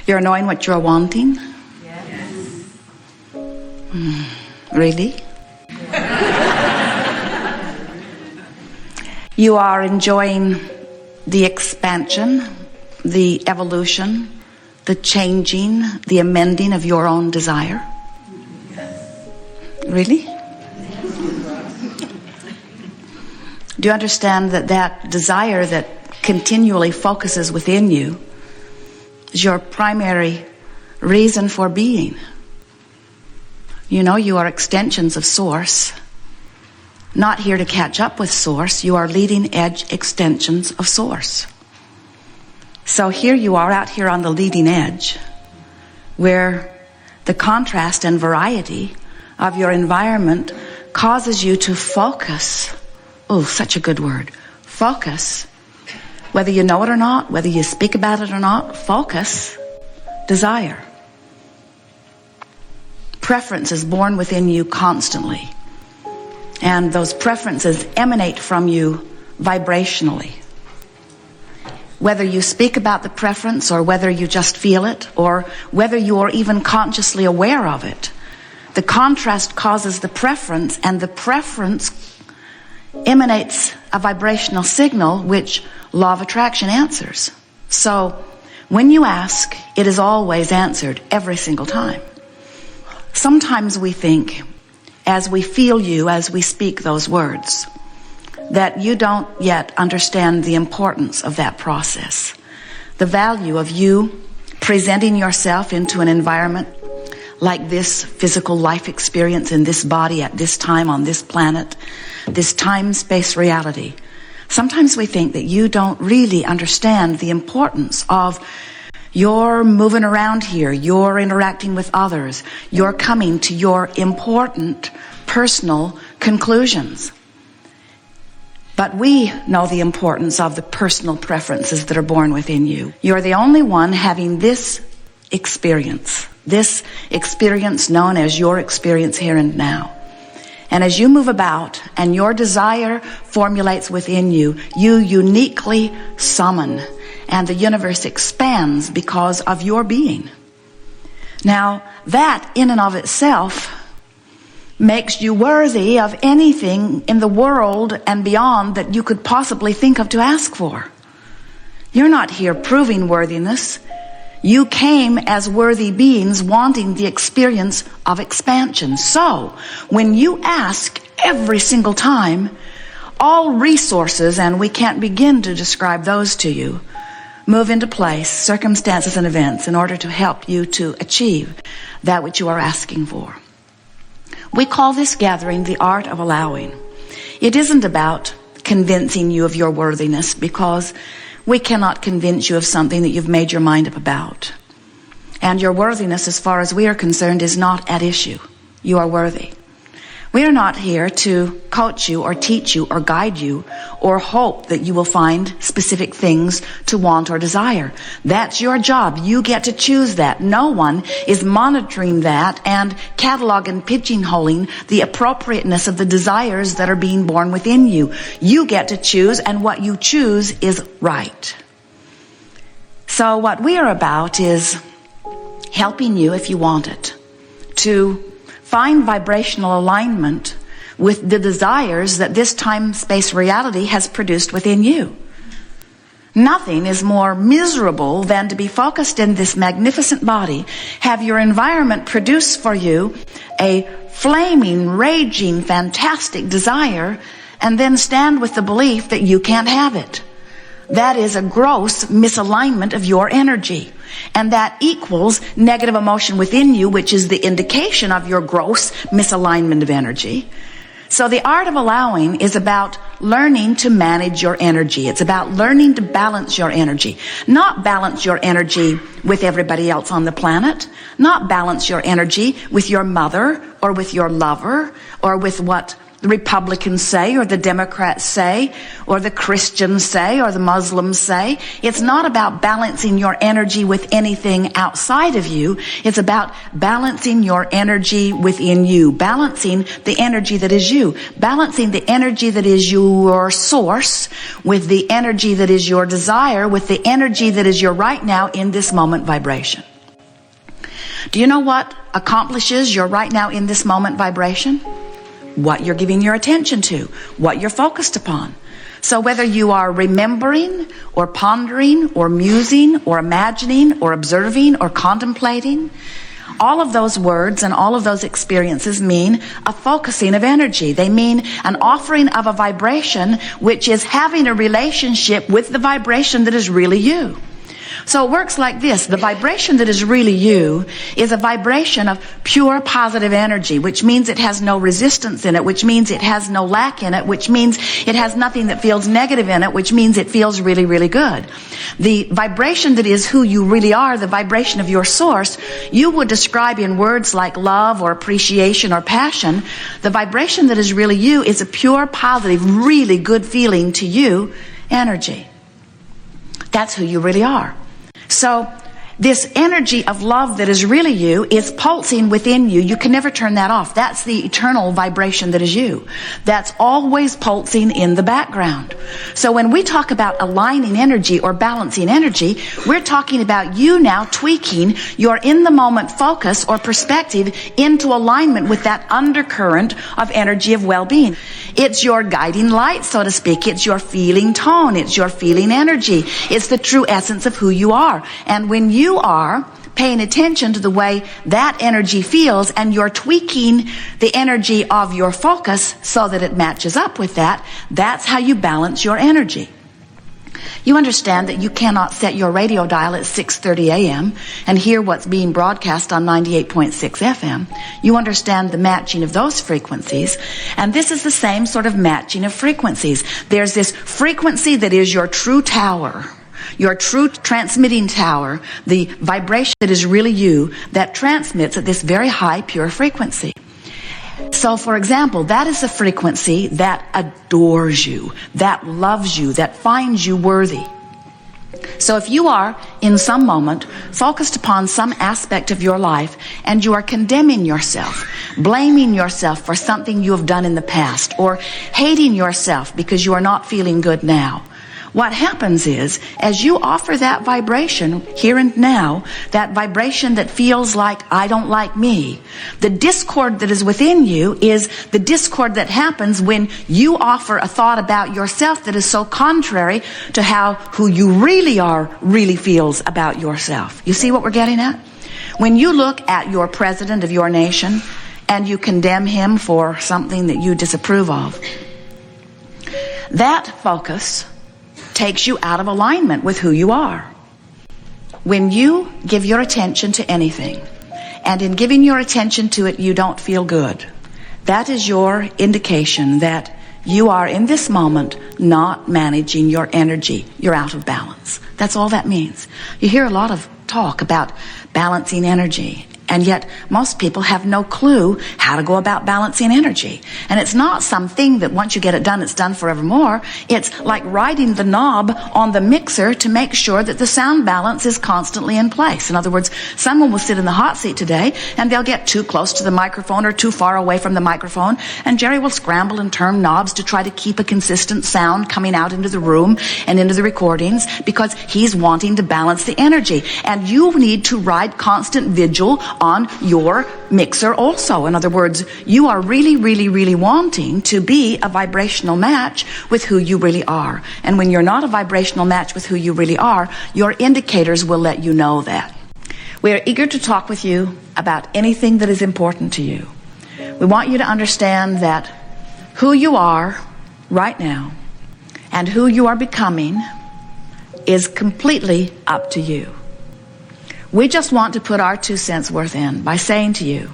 You're knowing what you're wanting? Yes. Really? You are enjoying the expansion, the evolution, the changing, the amending of your own desire? Really? Do you understand that that desire that continually focuses within you is your primary reason for being? You know, you are extensions of Source. Not here to catch up with Source. You are leading edge extensions of Source. So here you are out here on the leading edge, where the contrast and variety of your environment causes you to focus. Oh, such a good word. Focus. Whether you know it or not, whether you speak about it or not, focus, desire. Preference is born within you constantly. And those preferences emanate from you vibrationally. Whether you speak about the preference or whether you just feel it or whether you are even consciously aware of it, the contrast causes the preference, and the preference emanates a vibrational signal which law of attraction answers. So when you ask, it is always answered every single time. Sometimes we think, as we feel you, as we speak those words, that you don't yet understand the importance of that process. The value of you presenting yourself into an environment like this physical life experience in this body at this time on this planet, this time-space reality. Sometimes we think that you don't really understand the importance of your moving around here, your interacting with others, your coming to your important personal conclusions. But we know the importance of the personal preferences that are born within you. You're the only one having this experience known as your experience here and now. And as you move about and your desire formulates within you, you uniquely summon, and the universe expands because of your being. Now, that in and of itself makes you worthy of anything in the world and beyond that you could possibly think of to ask for. You're not here proving worthiness. You came as worthy beings wanting the experience of expansion. So, when you ask every single time, all resources, and we can't begin to describe those to you, move into place, circumstances and events, in order to help you to achieve that which you are asking for. We call this gathering the art of allowing. It isn't about convincing you of your worthiness, because we cannot convince you of something that you've made your mind up about. And your worthiness, as far as we are concerned, is not at issue. You are worthy. We are not here to coach you or teach you or guide you or hope that you will find specific things to want or desire. That's your job. You get to choose that. No one is monitoring that and cataloging and pigeonholing the appropriateness of the desires that are being born within you. You get to choose, and what you choose is right. So what we are about is helping you, if you want it, to find vibrational alignment with the desires that this time-space reality has produced within you. Nothing is more miserable than to be focused in this magnificent body, have your environment produce for you a flaming, raging, fantastic desire, and then stand with the belief that you can't have it. That is a gross misalignment of your energy. And that equals negative emotion within you, which is the indication of your gross misalignment of energy. So the art of allowing is about learning to manage your energy. It's about learning to balance your energy. Not balance your energy with everybody else on the planet. Not balance your energy with your mother or with your lover or with what the Republicans say or the Democrats say or the Christians say or the Muslims say. It's not about balancing your energy with anything outside of you. It's about balancing your energy within you, balancing the energy that is you, balancing the energy that is your source with the energy that is your desire, with the energy that is your right now in this moment vibration. Do you know what accomplishes your right now in this moment vibration? What you're giving your attention to, what you're focused upon. So whether you are remembering or pondering or musing or imagining or observing or contemplating, all of those words and all of those experiences mean a focusing of energy. They mean an offering of a vibration which is having a relationship with the vibration that is really you. So it works like this. The vibration that is really you is a vibration of pure positive energy, which means it has no resistance in it, which means it has no lack in it, which means it has nothing that feels negative in it, which means it feels really, really good. The vibration that is who you really are, the vibration of your source, you would describe in words like love or appreciation or passion. The vibration that is really you is a pure, positive, really good feeling to you energy. That's who you really are. So this energy of love that is really you is pulsing within you. You can never turn that off. That's the eternal vibration that is you. That's always pulsing in the background. So when we talk about aligning energy or balancing energy, we're talking about you now tweaking your in-the-moment focus or perspective into alignment with that undercurrent of energy of well-being. It's your guiding light, so to speak. It's your feeling tone. It's your feeling energy. It's the true essence of who you are. And when you are paying attention to the way that energy feels and you're tweaking the energy of your focus so that it matches up with that, that's how you balance your energy. You understand that you cannot set your radio dial at 6:30 a.m. and hear what's being broadcast on 98.6 FM. You understand the matching of those frequencies, and this is the same sort of matching of frequencies. There's this frequency that is your true tower, your true transmitting tower, the vibration that is really you, that transmits at this very high, pure frequency. So, for example, that is a frequency that adores you, that loves you, that finds you worthy. So if you are, in some moment, focused upon some aspect of your life and you are condemning yourself, blaming yourself for something you have done in the past, or hating yourself because you are not feeling good now, what happens is, as you offer that vibration here and now, that vibration that feels like, I don't like me, the discord that is within you is the discord that happens when you offer a thought about yourself that is so contrary to how who you really are really feels about yourself. You see what we're getting at? When you look at your president of your nation and you condemn him for something that you disapprove of, that focus takes you out of alignment with who you are. When you give your attention to anything, and in giving your attention to it you don't feel good, that is your indication that you are in this moment not managing your energy. You're out of balance. That's all that means. You hear a lot of talk about balancing energy, and yet most people have no clue how to go about balancing energy. And it's not something that once you get it done, it's done forevermore. It's like riding the knob on the mixer to make sure that the sound balance is constantly in place. In other words, someone will sit in the hot seat today and they'll get too close to the microphone or too far away from the microphone, and Jerry will scramble and turn knobs to try to keep a consistent sound coming out into the room and into the recordings because he's wanting to balance the energy. And you need to ride constant vigil on your mixer also. In other words, you are really, really, really wanting to be a vibrational match with who you really are. And when you're not a vibrational match with who you really are, your indicators will let you know that. We are eager to talk with you about anything that is important to you. We want you to understand that who you are right now and who you are becoming is completely up to you. We just want to put our 2 cents worth in by saying to you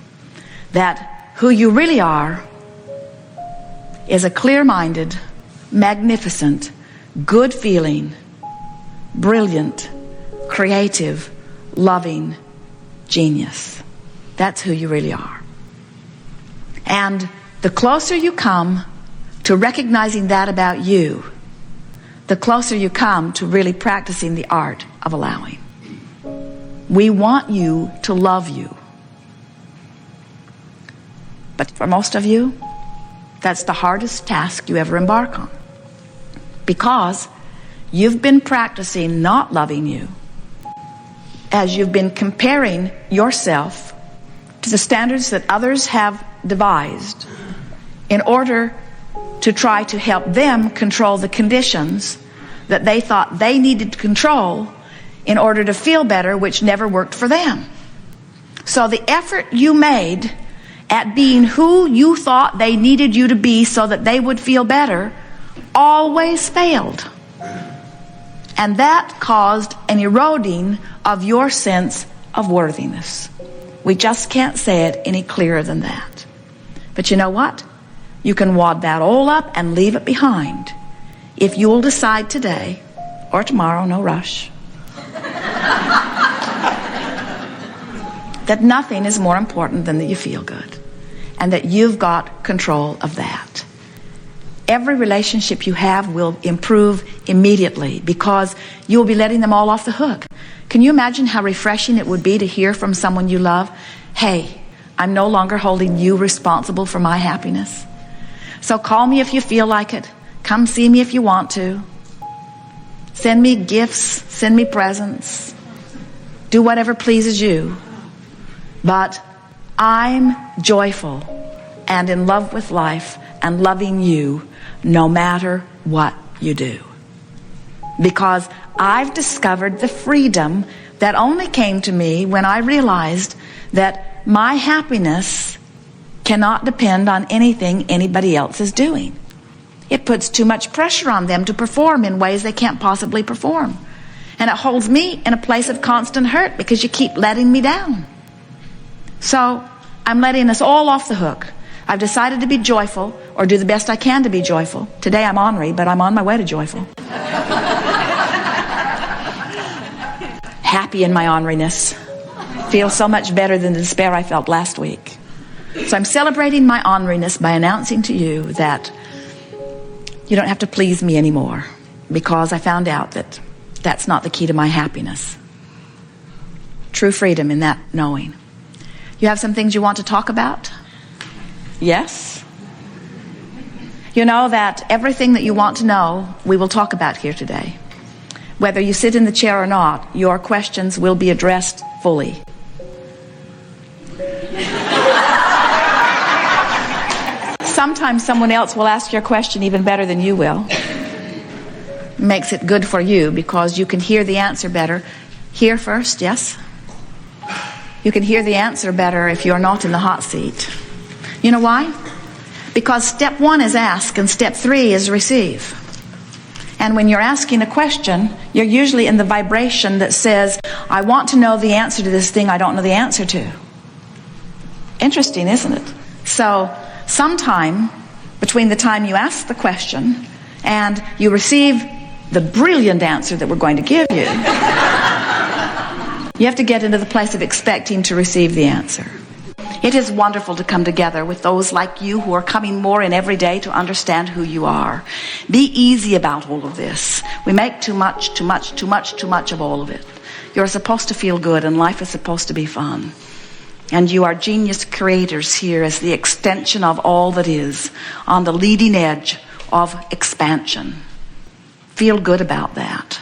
that who you really are is a clear-minded, magnificent, good-feeling, brilliant, creative, loving genius. That's who you really are. And the closer you come to recognizing that about you, the closer you come to really practicing the art of allowing. We want you to love you. But for most of you, that's the hardest task you ever embark on. Because you've been practicing not loving you as you've been comparing yourself to the standards that others have devised in order to try to help them control the conditions that they thought they needed to control in order to feel better, which never worked for them. So the effort you made at being who you thought they needed you to be so that they would feel better always failed. And that caused an eroding of your sense of worthiness. We just can't say it any clearer than that. But you know what? You can wad that all up and leave it behind if you will decide today or tomorrow, no rush, that nothing is more important than that you feel good and that you've got control of that. Every relationship you have will improve immediately because you'll be letting them all off the hook. Can you imagine how refreshing it would be to hear from someone you love, hey, I'm no longer holding you responsible for my happiness. So call me if you feel like it. Come see me if you want to. Send me gifts, send me presents. Do whatever pleases you. But I'm joyful and in love with life and loving you no matter what you do. Because I've discovered the freedom that only came to me when I realized that my happiness cannot depend on anything anybody else is doing. It puts too much pressure on them to perform in ways they can't possibly perform. And it holds me in a place of constant hurt because you keep letting me down. So I'm letting us all off the hook. I've decided to be joyful or do the best I can to be joyful. Today I'm ornery, but I'm on my way to joyful. Happy in my orneriness. Feel so much better than the despair I felt last week. So I'm celebrating my orneriness by announcing to you that you don't have to please me anymore, because I found out that that's not the key to my happiness. True freedom in that knowing. You have some things you want to talk about? Yes? You know that everything that you want to know, we will talk about here today. Whether you sit in the chair or not, your questions will be addressed fully. Sometimes someone else will ask your question even better than you will. Makes it good for you because you can hear the answer better. Hear first, yes? You can hear the answer better if you're not in the hot seat. You know why? Because step 1 is ask and step 3 is receive. And when you're asking a question, you're usually in the vibration that says, I want to know the answer to this thing I don't know the answer to. Interesting, isn't it? So sometime between the time you ask the question and you receive the brilliant answer that we're going to give you, you have to get into the place of expecting to receive the answer. It is wonderful to come together with those like you who are coming more in every day to understand who you are. Be easy about all of this. We make too much of all of it. You're supposed to feel good and life is supposed to be fun. And you are genius creators here as the extension of all that is, on the leading edge of expansion. Feel good about that.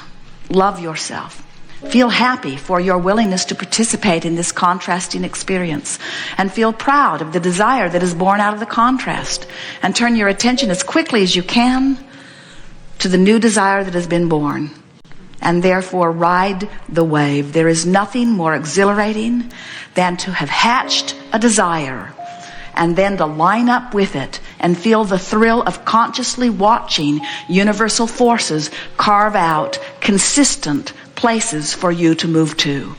Love yourself. Feel happy for your willingness to participate in this contrasting experience. And feel proud of the desire that is born out of the contrast. And turn your attention as quickly as you can to the new desire that has been born. And therefore ride the wave. There is nothing more exhilarating than to have hatched a desire and then to line up with it and feel the thrill of consciously watching universal forces carve out consistent places for you to move to.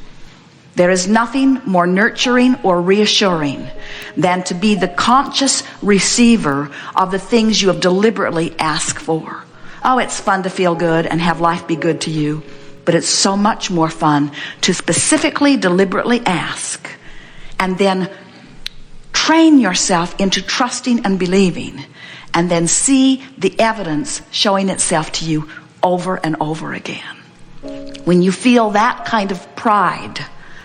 There is nothing more nurturing or reassuring than to be the conscious receiver of the things you have deliberately asked for. Oh, it's fun to feel good and have life be good to you, but it's so much more fun to specifically, deliberately ask and then train yourself into trusting and believing and then see the evidence showing itself to you over and over again. When you feel that kind of pride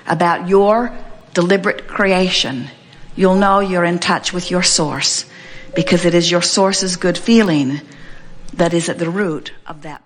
about your deliberate creation, you'll know you're in touch with your source, because it is your source's good feeling that is at the root of that.